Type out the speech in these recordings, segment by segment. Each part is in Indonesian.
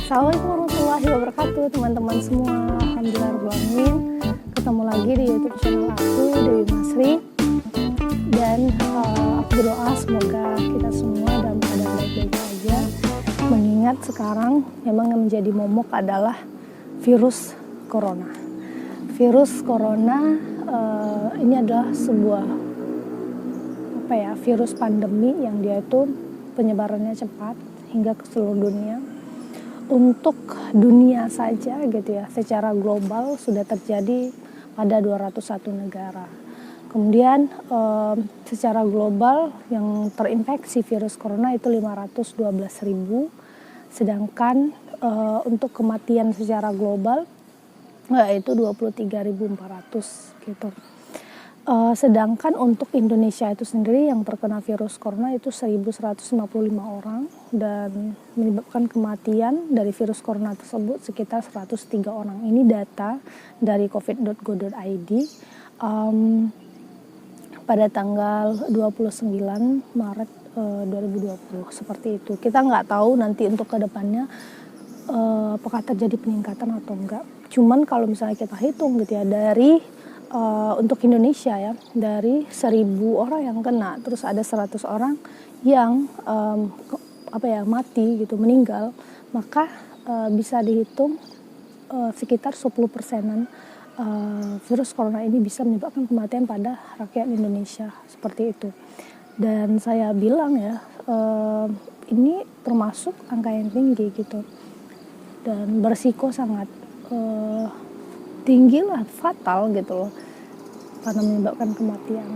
Assalamualaikum warahmatullahi wabarakatuh teman-teman semua. Alhamdulillah rabbil alamin. Ketemu lagi di YouTube channel aku, Dewi Masri. Dan aku berdoa semoga kita semua dalam keadaan baik-baik saja. Mengingat sekarang memang yang menjadi momok adalah virus corona. Virus corona ini adalah sebuah virus pandemi yang dia itu penyebarannya cepat hingga ke seluruh dunia. Untuk dunia saja gitu ya, secara global sudah terjadi pada 201 negara. Kemudian secara global yang terinfeksi virus corona itu 512.000, sedangkan untuk kematian secara global yaitu 23.400 gitu. Sedangkan untuk Indonesia itu sendiri yang terkena virus corona itu 1.155 orang dan menyebabkan kematian dari virus corona tersebut sekitar 103 orang. Ini data dari covid.go.id pada tanggal 29 Maret 2020 seperti itu. Kita nggak tahu nanti untuk kedepannya apakah terjadi peningkatan atau enggak. Cuman kalau misalnya kita hitung gitu ya, dari untuk Indonesia ya, dari 1.000 orang yang kena, terus ada 100 orang yang mati gitu, meninggal, maka bisa dihitung sekitar 10%-an virus corona ini bisa menyebabkan kematian pada rakyat Indonesia seperti itu. Dan saya bilang ya, ini termasuk angka yang tinggi gitu, dan berisiko sangat tinggi lah, fatal gitu loh, karena menyebabkan kematian.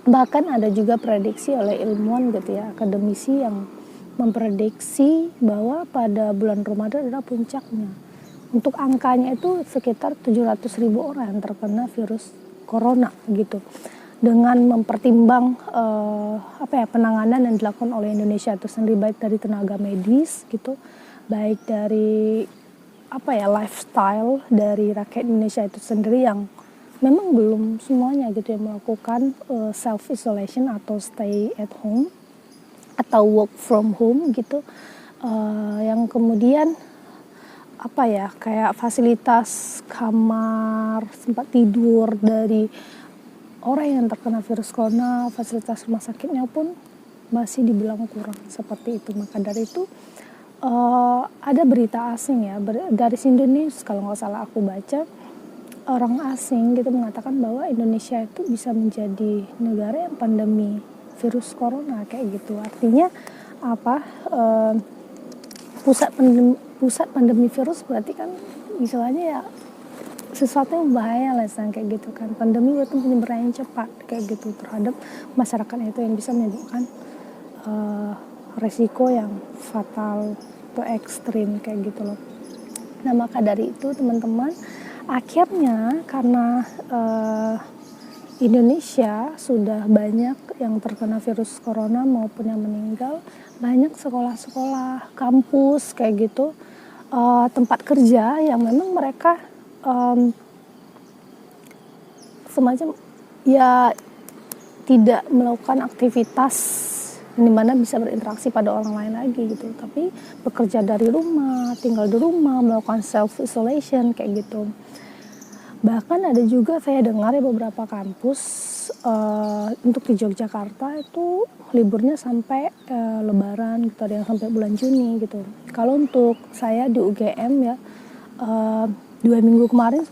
Bahkan ada juga prediksi oleh ilmuwan gitu ya, akademisi yang memprediksi bahwa pada bulan Ramadan adalah puncaknya. Untuk angkanya itu sekitar 700.000 orang yang terkena virus corona gitu. Dengan mempertimbang penanganan yang dilakukan oleh Indonesia itu sendiri, baik dari tenaga medis gitu, baik dari lifestyle dari rakyat Indonesia itu sendiri yang memang belum semuanya gitu yang melakukan self isolation atau stay at home atau work from home gitu, yang kemudian kayak fasilitas kamar, tempat tidur dari orang yang terkena virus corona, fasilitas rumah sakitnya pun masih dibilang kurang seperti itu. Maka dari itu ada berita asing ya, dari Indonesia kalau nggak salah aku baca, orang asing gitu mengatakan bahwa Indonesia itu bisa menjadi negara yang pandemi virus corona kayak gitu. Artinya pusat pandemi virus berarti kan istilahnya ya sesuatu yang bahaya lah kayak gitu kan. Pandemi itu penyebaran yang cepat kayak gitu terhadap masyarakat itu yang bisa menyebabkan resiko yang fatal atau ekstrim kayak gitu loh. Nah maka dari itu teman-teman, akhirnya karena Indonesia sudah banyak yang terkena virus corona maupun yang meninggal, banyak sekolah-sekolah, kampus kayak gitu, tempat kerja yang memang mereka semacam ya tidak melakukan aktivitas di mana bisa berinteraksi pada orang lain lagi gitu, tapi bekerja dari rumah, tinggal di rumah, melakukan self isolation kayak gitu. Bahkan ada juga saya dengar ya beberapa kampus untuk di Yogyakarta itu liburnya sampai Lebaran gitu, ada yang sampai bulan Juni gitu. Kalau untuk saya di UGM ya, 2 minggu kemarin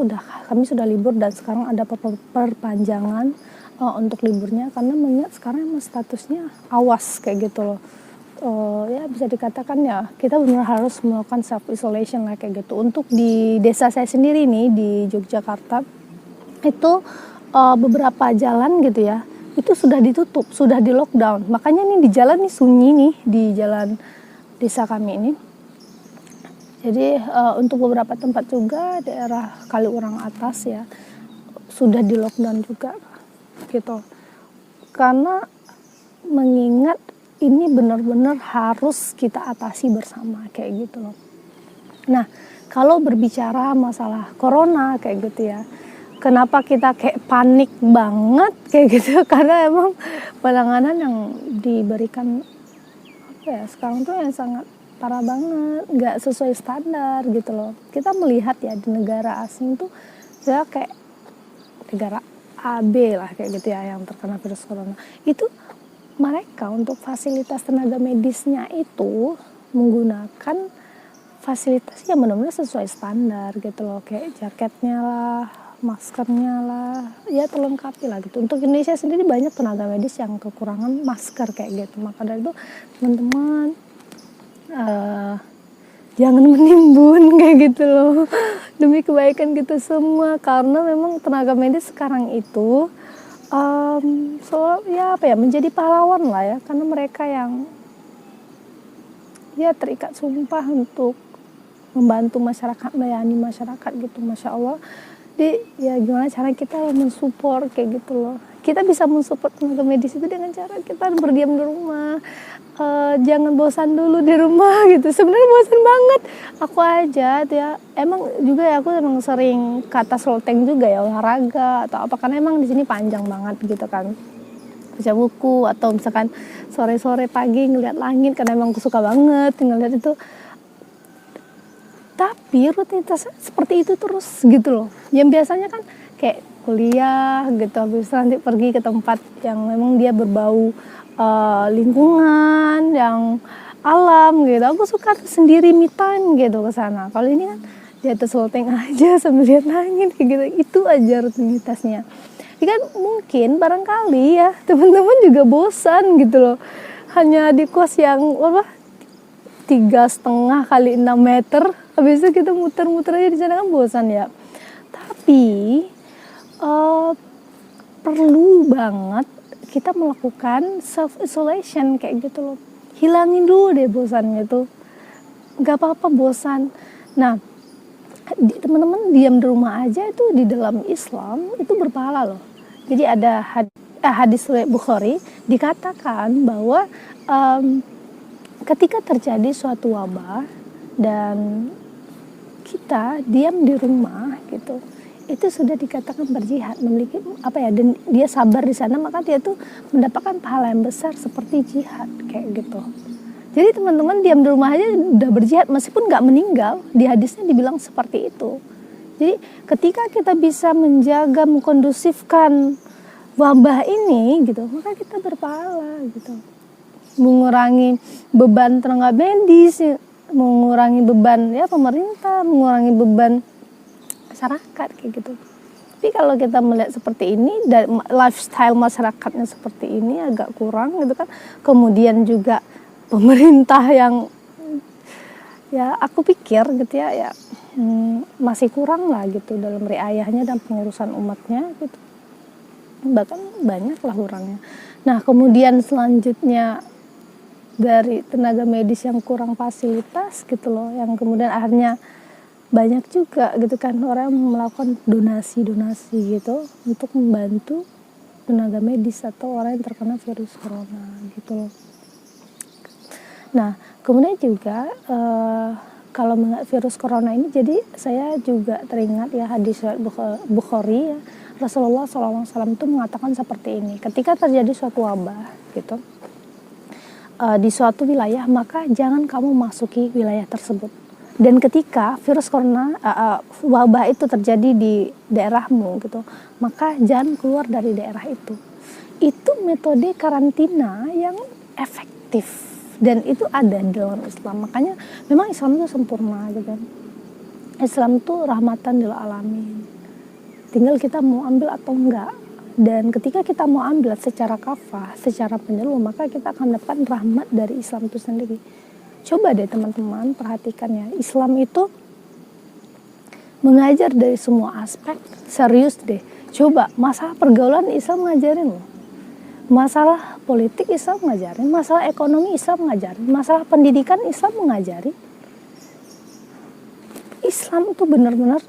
kami sudah libur, dan sekarang ada perpanjangan untuk liburnya karena mengingat sekarang emang statusnya awas kayak gitu loh. Ya bisa dikatakan ya kita benar harus melakukan self isolation lah kayak gitu. Untuk di desa saya sendiri nih di Yogyakarta itu beberapa jalan gitu ya itu sudah ditutup, sudah di lockdown. Makanya nih di jalan nih sunyi nih di jalan desa kami ini. Jadi untuk beberapa tempat juga daerah Kaliurang atas ya sudah di lockdown juga gitu. Karena mengingat ini benar-benar harus kita atasi bersama kayak gitu loh. Nah, kalau berbicara masalah corona kayak gitu ya, kenapa kita kayak panik banget kayak gitu? Karena emang penanganan yang diberikan sekarang tuh yang sangat parah banget, nggak sesuai standar gitu loh. Kita melihat ya di negara asing tuh ya kayak negara AB lah kayak gitu ya yang terkena virus corona. Itu mereka untuk fasilitas tenaga medisnya itu menggunakan fasilitas yang benar-benar sesuai standar gitu loh, kayak jaketnya lah, maskernya lah, ya terlengkapi lah gitu. Untuk Indonesia sendiri banyak tenaga medis yang kekurangan masker kayak gitu. Maka dari itu teman-teman jangan menimbun kayak gitu loh, demi kebaikan kita semua, karena memang tenaga medis sekarang itu menjadi pahlawan lah ya, karena mereka yang ya terikat sumpah untuk membantu masyarakat, melayani masyarakat gitu. Masya Allah. Ya gimana cara kita mensupport kayak gitu loh. Kita bisa mensupport tenaga medis itu dengan cara kita berdiam di rumah, jangan bosan dulu di rumah gitu. Sebenarnya bosan banget aku aja ya, emang juga ya aku emang sering ke atas loteng juga ya, olahraga atau apa, karena emang di sini panjang banget gitu kan, baca buku atau misalkan sore-sore pagi ngeliat langit karena emang aku suka banget ngeliat itu. Tapi rutinitas seperti itu terus gitu loh. Yang biasanya kan kayak kuliah gitu, habis nanti pergi ke tempat yang memang dia berbau lingkungan, yang alam gitu. Aku suka sendiri me time gitu ke sana. Kalau ini kan di atas loteng aja sambil lihat langit kayak gitu. Itu aja rutinitasnya. Ya kan mungkin barangkali ya teman-teman juga bosan gitu loh. Hanya di kos yang 3,5 kali 6 meter, habis itu kita muter-muter aja di sana, kan bosan ya. Tapi perlu banget kita melakukan self isolation kayak gitu loh. Hilangin dulu deh bosannya itu. Gak apa-apa bosan. Nah, teman-teman diam di rumah aja itu di dalam Islam itu berpahala loh. Jadi ada hadis Bukhari dikatakan bahwa ketika terjadi suatu wabah dan kita diam di rumah gitu, itu sudah dikatakan berjihad, memiliki dan dia sabar di sana, maka dia tuh mendapatkan pahala yang besar seperti jihad kayak gitu. Jadi teman-teman diam di rumah aja udah berjihad meskipun nggak meninggal, di hadisnya dibilang seperti itu. Jadi ketika kita bisa menjaga, mengkondusifkan wabah ini gitu, maka kita berpahala gitu. Mengurangi beban tenaga medis, mengurangi beban ya pemerintah, mengurangi beban masyarakat kayak gitu. Tapi kalau kita melihat seperti ini dan lifestyle masyarakatnya seperti ini agak kurang gitu kan. Kemudian juga pemerintah yang ya aku pikir gitu ya masih kurang lah gitu dalam riayahnya dan pengurusan umatnya gitu. Bahkan banyak lah kurangnya. Nah, kemudian selanjutnya dari tenaga medis yang kurang fasilitas gitu loh, yang kemudian akhirnya banyak juga gitu kan orang melakukan donasi gitu untuk membantu tenaga medis atau orang yang terkena virus corona gitu loh. Nah, kemudian juga kalau mengenai virus corona ini, jadi saya juga teringat ya hadis Bukhari ya, Rasulullah SAW itu mengatakan seperti ini, ketika terjadi suatu wabah gitu di suatu wilayah, maka jangan kamu masuki wilayah tersebut. Dan ketika virus corona wabah itu terjadi di daerahmu gitu, maka jangan keluar dari daerah itu. Itu metode karantina yang efektif dan itu ada dalam Islam. Makanya memang Islam itu sempurna gitu kan. Islam itu rahmatan lil alamin. Tinggal kita mau ambil atau enggak. Dan ketika kita mau ambil secara kafah, secara menyeluruh, maka kita akan dapat rahmat dari Islam itu sendiri. Coba deh teman-teman perhatikan ya, Islam itu mengajar dari semua aspek, serius deh. Coba masalah pergaulan Islam ngajarin loh. Masalah politik Islam ngajarin, masalah ekonomi Islam ngajarin, masalah pendidikan Islam mengajari. Islam itu benar-benar,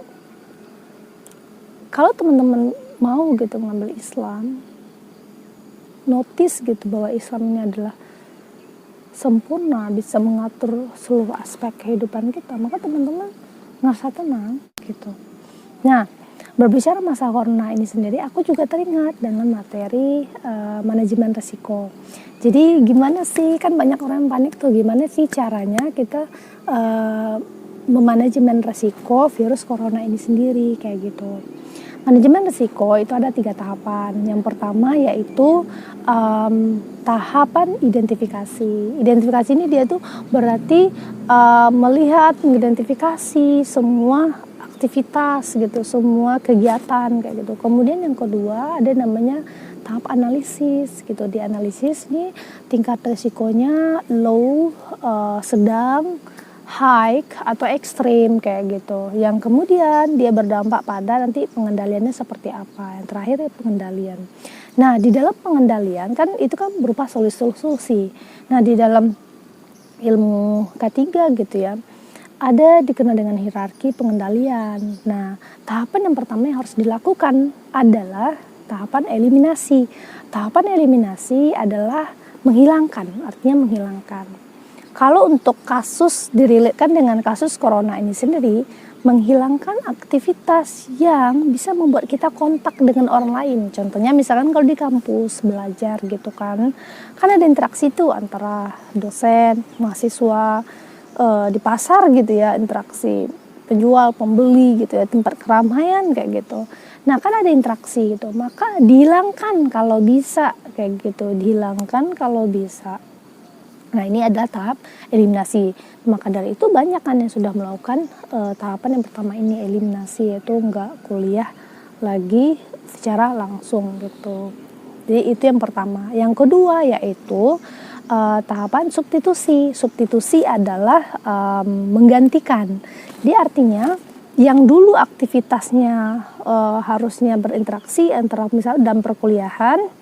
kalau teman-teman mau gitu mengambil Islam, notice gitu bahwa Islam ini adalah sempurna, bisa mengatur seluruh aspek kehidupan kita, maka teman-teman ngerasa tenang gitu. Nah, berbicara masalah corona ini sendiri, aku juga teringat dengan materi manajemen risiko. Jadi gimana sih, kan banyak orang yang panik tuh, gimana sih caranya kita memanajemen risiko virus corona ini sendiri, kayak gitu. Manajemen risiko itu ada 3 tahapan. Yang pertama yaitu tahapan identifikasi. Identifikasi ini dia tuh berarti melihat, mengidentifikasi semua aktivitas gitu, semua kegiatan kayak gitu. Kemudian yang kedua ada namanya tahap analisis gitu. Di analisis nih tingkat risikonya low, sedang, high atau ekstrim kayak gitu. Yang kemudian dia berdampak pada nanti pengendaliannya seperti apa. Yang terakhir ya pengendalian. Nah, di dalam pengendalian kan itu kan berupa solusi-solusi. Nah, di dalam ilmu K3 gitu ya, ada dikenal dengan hierarki pengendalian. Nah, tahapan yang pertama yang harus dilakukan adalah tahapan eliminasi. Tahapan eliminasi adalah menghilangkan, artinya menghilangkan. Kalau untuk kasus direlate dengan kasus corona ini sendiri, menghilangkan aktivitas yang bisa membuat kita kontak dengan orang lain. Contohnya misalkan kalau di kampus belajar gitu kan ada interaksi tuh antara dosen, mahasiswa, di pasar gitu ya, interaksi penjual, pembeli gitu ya, tempat keramaian kayak gitu. Nah, kan ada interaksi gitu, maka dihilangkan kalau bisa kayak gitu, dihilangkan kalau bisa. Nah, ini adalah tahap eliminasi. Maka dari itu banyak kan yang sudah melakukan tahapan yang pertama ini, eliminasi, yaitu enggak kuliah lagi secara langsung gitu. Jadi itu yang pertama. Yang kedua yaitu tahapan substitusi. Substitusi adalah menggantikan. Dia artinya yang dulu aktivitasnya harusnya berinteraksi antara misalnya dalam perkuliahan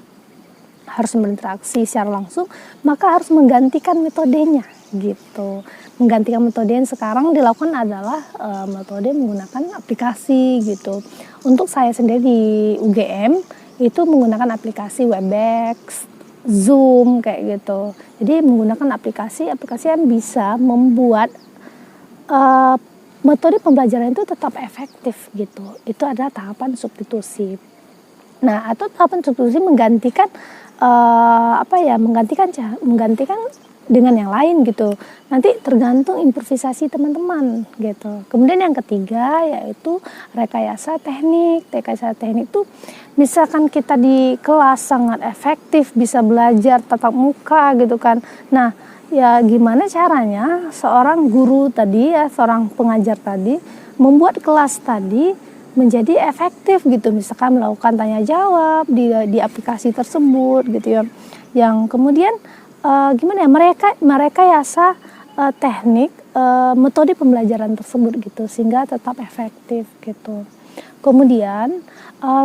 harus berinteraksi secara langsung, maka harus menggantikan metodenya gitu. Menggantikan metode yang sekarang dilakukan adalah metode menggunakan aplikasi gitu. Untuk saya sendiri di UGM itu menggunakan aplikasi Webex, Zoom kayak gitu. Jadi menggunakan aplikasi yang bisa membuat metode pembelajaran itu tetap efektif gitu. Itu adalah tahapan substitusi. Nah, atau tahapan substitusi menggantikan menggantikan dengan yang lain gitu. Nanti tergantung improvisasi teman-teman gitu. Kemudian yang ketiga yaitu rekayasa teknik. Rekayasa teknik itu misalkan kita di kelas sangat efektif bisa belajar tatap muka gitu kan. Nah, ya gimana caranya seorang guru tadi ya, seorang pengajar tadi membuat kelas tadi menjadi efektif gitu, misalkan melakukan tanya jawab di aplikasi tersebut gitu ya, yang kemudian gimana ya, mereka yasa teknik metode pembelajaran tersebut gitu sehingga tetap efektif gitu. Kemudian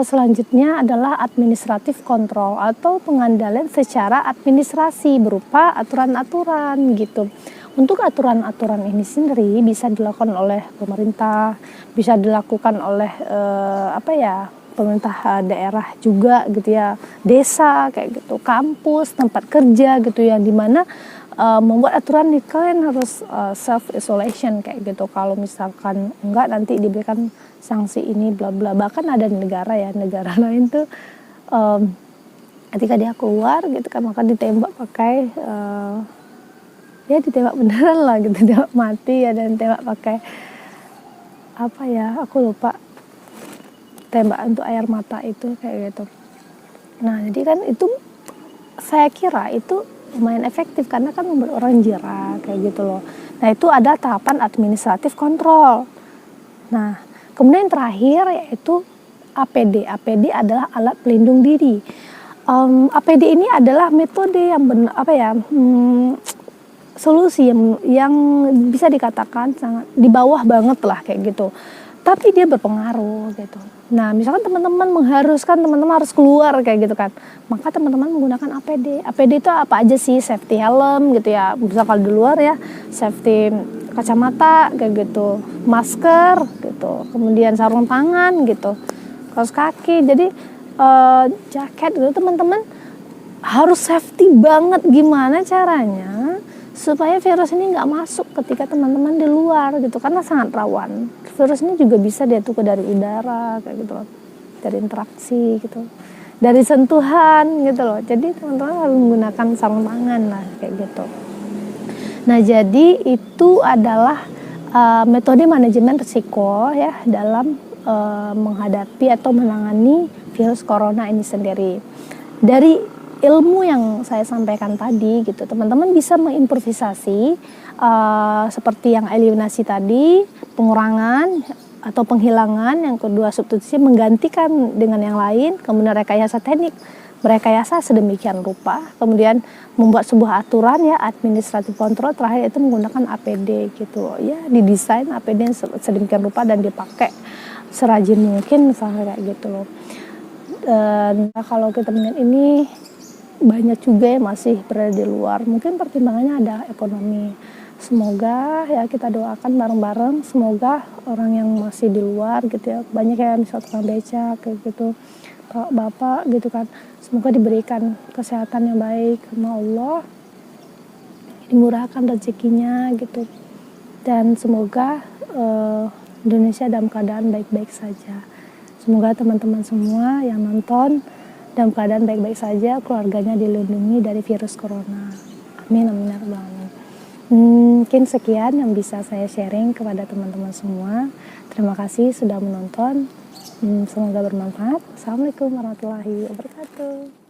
selanjutnya adalah administratif kontrol atau pengendalian secara administrasi berupa aturan-aturan gitu. Untuk aturan-aturan ini sendiri bisa dilakukan oleh pemerintah, bisa dilakukan oleh pemerintah daerah juga gitu ya, desa kayak gitu, kampus, tempat kerja gitu, yang dimana membuat aturan nih, kalian harus self isolation kayak gitu. Kalau misalkan enggak nanti diberikan sanksi ini bla bla. Bahkan ada negara lain tuh ketika dia keluar gitu kan maka ditembak pakai ditembak beneran lah gitu, tembak mati ya, dan tembak pakai aku lupa, tembak untuk air mata itu kayak gitu. Nah, jadi kan itu saya kira itu lumayan efektif karena kan membuat orang jera kayak gitu loh. Nah, itu ada tahapan administratif kontrol. Nah, kemudian yang terakhir yaitu APD. APD adalah alat pelindung diri. APD ini adalah metode yang solusi yang bisa dikatakan sangat di bawah banget lah kayak gitu, tapi dia berpengaruh gitu. Nah, misalkan teman-teman mengharuskan teman-teman harus keluar kayak gitu kan, maka teman-teman menggunakan APD. APD itu apa aja sih? Safety helm gitu ya, bisa kalau di luar ya, safety kacamata kayak gitu, masker gitu, kemudian sarung tangan gitu, kaos kaki, jadi jaket gitu. Teman-teman harus safety banget. Gimana caranya supaya virus ini nggak masuk ketika teman-teman di luar gitu, karena sangat rawan. Virus ini juga bisa dia tuh dari udara kayak gitu loh, dari interaksi gitu, dari sentuhan gitu loh. Jadi teman-teman harus menggunakan sarung tangan lah kayak gitu. Nah, jadi itu adalah metode manajemen risiko ya dalam menghadapi atau menangani virus corona ini sendiri. Dari ilmu yang saya sampaikan tadi gitu, teman-teman bisa mengimprovisasi seperti yang eliminasi tadi, pengurangan atau penghilangan, yang kedua substitusi, menggantikan dengan yang lain, kemudian rekayasa teknik, merekayasa sedemikian rupa, kemudian membuat sebuah aturan ya, administratif kontrol, terakhir itu menggunakan APD gitu ya, didesain APD yang sedemikian rupa dan dipakai serajin mungkin misalnya kayak gitu loh. Dan kalau kita melihat ini banyak juga yang masih berada di luar, mungkin pertimbangannya ada ekonomi. Semoga ya kita doakan bareng-bareng, semoga orang yang masih di luar gitu ya, banyak yang misal tukang becak kayak gitu, bapak gitu kan, semoga diberikan kesehatan yang baik sama Allah, dimurahkan rezekinya gitu, dan semoga Indonesia dalam keadaan baik-baik saja. Semoga teman-teman semua yang nonton dalam keadaan baik-baik saja, keluarganya dilindungi dari virus corona. Amin, amin, ya rabbal alamin. Mungkin sekian yang bisa saya sharing kepada teman-teman semua. Terima kasih sudah menonton. Semoga bermanfaat. Assalamualaikum warahmatullahi wabarakatuh.